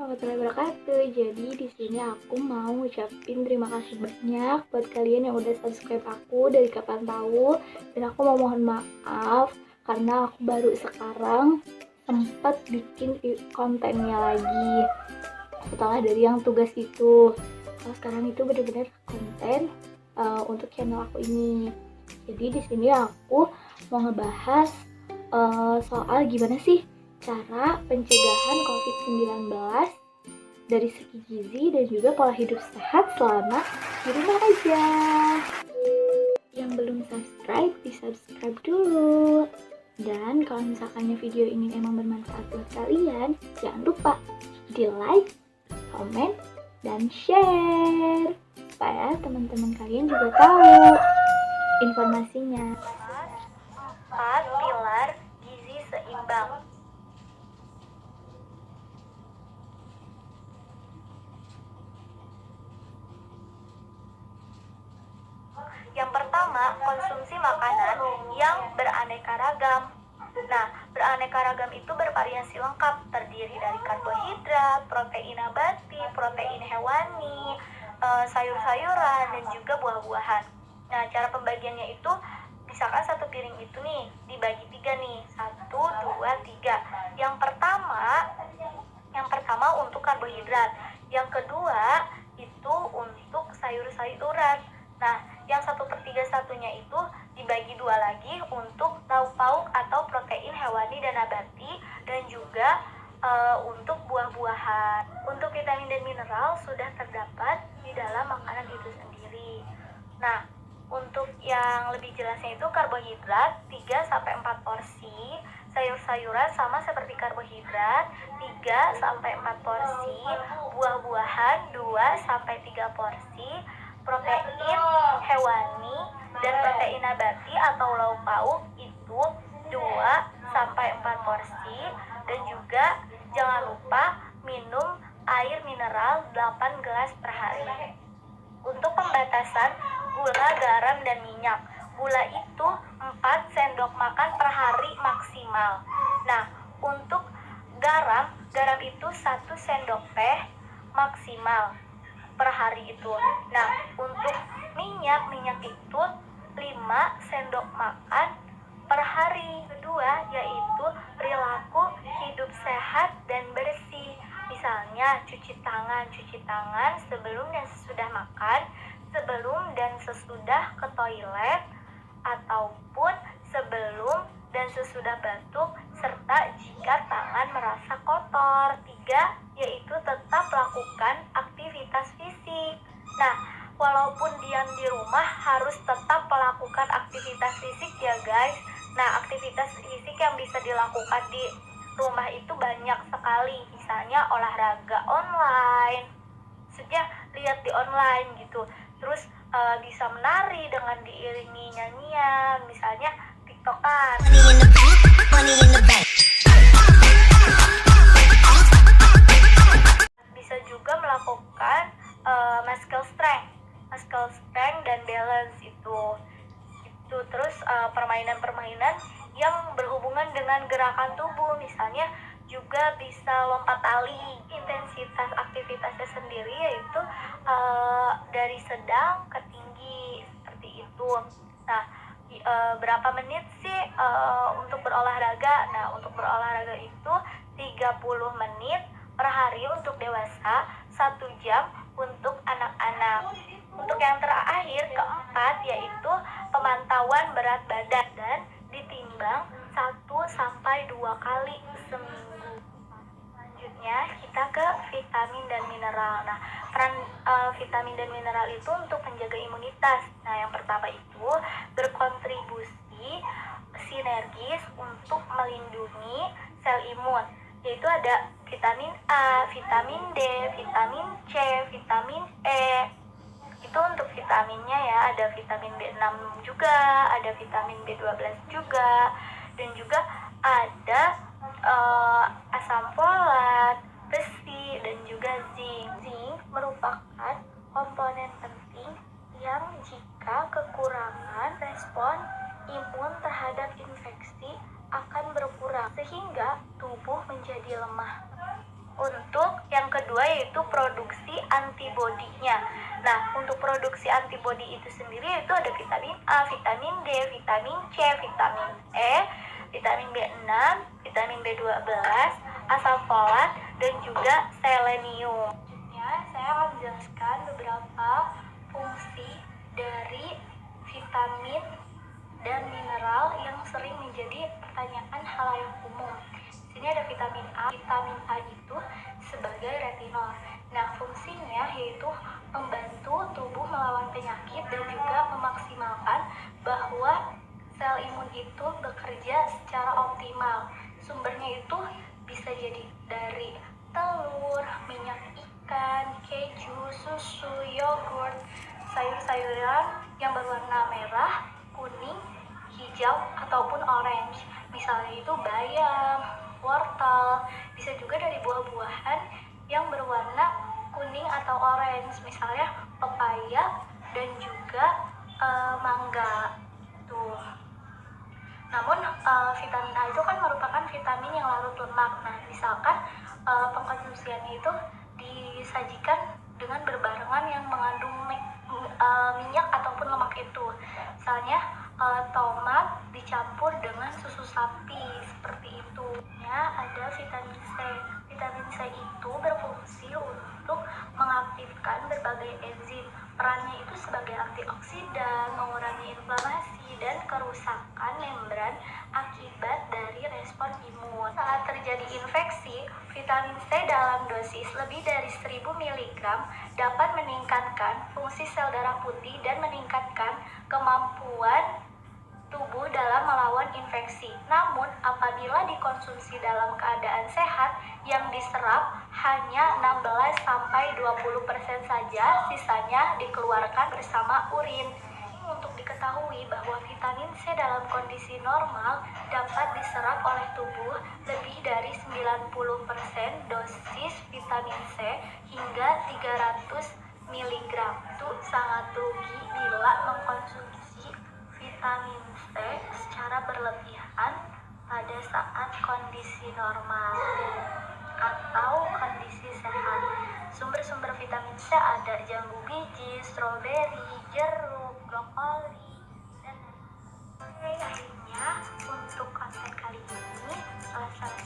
Warahmatullahi wabarakatuh. Jadi di sini aku mau ngucapin terima kasih banyak buat kalian yang udah subscribe aku dari kapan tahu, dan aku mau mohon maaf karena aku baru sekarang sempat bikin kontennya lagi setelah dari yang tugas itu. Kalau sekarang itu benar-benar konten untuk channel aku ini. Jadi di sini aku mau ngebahas soal gimana sih cara pencegahan COVID-19 dari segi gizi dan juga pola hidup sehat selama di rumah aja. Yang belum subscribe, di subscribe dulu. Dan kalau misalkannya video ini emang bermanfaat buat kalian, jangan lupa di like, komen, dan share supaya teman-teman kalian juga tahu informasinya. 4 pilar gizi seimbang. Yang pertama, konsumsi makanan yang beraneka ragam. Nah, beraneka ragam itu bervariasi lengkap, terdiri dari karbohidrat, protein nabati, protein hewani, sayur-sayuran, dan juga buah-buahan. Nah, cara pembagiannya itu, misalkan satu piring itu nih, dibagi 3 nih, 1, 2, 3. Yang pertama untuk karbohidrat, yang kedua itu untuk sayur-sayuran. Nah, yang 1/3 itu dibagi 2 lagi untuk lauk pauk atau protein hewani dan nabati, dan juga untuk buah-buahan. Untuk vitamin dan mineral sudah terdapat di dalam makanan itu sendiri. Nah, untuk yang lebih jelasnya itu karbohidrat 3-4 porsi, sayur-sayuran sama seperti karbohidrat 3-4 porsi, buah-buahan 2-3 porsi, protein hewani dan protein nabati atau lauk pauk itu 2-4 porsi, dan juga jangan lupa minum air mineral 8 gelas per hari. Untuk pembatasan gula, garam, dan minyak, gula itu 4 sendok makan per hari maksimal. Nah, untuk garam itu 1 sendok teh maksimal per hari itu. Nah, untuk minyak itu 5 sendok makan per hari. Kedua, yaitu perilaku hidup sehat dan bersih. Misalnya cuci tangan sebelum dan sesudah makan, sebelum dan sesudah ke toilet, ataupun sebelum dan sesudah batuk, serta jika tangan merasa kotor. 3, yaitu tetap lakukan aktivitas fisik. Nah, walaupun diam di rumah harus tetap melakukan aktivitas fisik ya guys. Nah, aktivitas fisik yang bisa dilakukan di rumah itu banyak sekali. Misalnya olahraga online, saja lihat di online gitu. Terus bisa menari dengan diiringi nyanyian, misalnya tiktokan. Bisa juga melakukan muscle strength dan balance itu. Terus permainan-permainan yang berhubungan dengan gerakan tubuh, misalnya juga bisa lompat tali. Intensitas aktivitasnya sendiri yaitu dari sedang ke tinggi, seperti itu. Nah, berapa menit sih untuk berolahraga? Nah, untuk berolahraga itu 30 menit per hari untuk dewasa, 1 jam untuk anak-anak. Untuk yang terakhir, keempat, yaitu pemantauan berat badan dan ditimbang 1-2 kali seminggu. Selanjutnya kita ke vitamin dan mineral. Nah, peran vitamin dan mineral itu untuk menjaga imunitas. Nah, yang pertama itu berkontribusi sinergis untuk melindungi sel imun, yaitu ada vitamin A, vitamin D, vitamin C, vitamin E. Itu untuk vitaminnya ya, ada vitamin B6 juga, ada vitamin B12 juga, dan juga ada asam folat, besi, dan juga zinc. Zinc merupakan komponen penting yang jika kekurangan, respon imun terhadap infeksi akan berkurang sehingga tubuh menjadi lemah. Untuk yang kedua yaitu produksi antibodinya. Nah, untuk produksi antibodi itu sendiri itu ada vitamin A, vitamin D, vitamin C, vitamin E, vitamin B6, vitamin B12, asam folat, dan juga selenium. Selanjutnya, saya akan menjelaskan beberapa fungsi dari vitamin dan mineral yang sering menjadi pertanyaan halayak umum. Di sini ada vitamin A. Vitamin A itu sebagai retinol. Nah, fungsinya yaitu membantu tubuh melawan penyakit dan juga memaksimalkan bahwa sel imun itu bekerja secara optimal. Sumbernya itu bisa jadi dari telur, minyak ikan, keju, susu, yogurt, sayur-sayuran yang berwarna merah, kuning, hijau, ataupun orange. Misalnya itu bayam, wortel, bisa juga dari buah-buahan yang berwarna kuning atau orange, misalnya pepaya dan juga mangga. Tuh. Namun vitamin A itu kan merupakan vitamin yang larut lemak. Nah, misalkan pengkonsumsiannya itu disajikan dengan berbarengan yang mengandung minyak ataupun lemak itu. Misalnya tomat dicampur dengan susu sapi, seperti itu. Ya, ada vitamin C. Vitamin C itu berfungsi untuk mengaktifkan berbagai enzim. Perannya itu sebagai antioksidan, mengurangi inflamasi dan kerusakan membran akibat dari respon imun. Saat terjadi infeksi, vitamin C dalam dosis lebih dari 1000 mg dapat meningkatkan fungsi sel darah putih dan meningkatkan kemampuan tubuh dalam melawan infeksi. Namun, apabila dikonsumsi dalam keadaan sehat, yang diserap hanya 16-20% saja, sisanya dikeluarkan bersama urin. Untuk diketahui bahwa vitamin C dalam kondisi normal dapat diserap oleh tubuh lebih dari 90% dosis vitamin C hingga 300 mg. Itu sangat rugi bila mengkonsumsi vitamin C secara berlebihan pada saat kondisi normal atau kondisi sehat. Sumber-sumber vitamin C ada jambu biji, stroberi, jeruk, brokoli, dan lainnya. Untuk konten kali ini, salah satu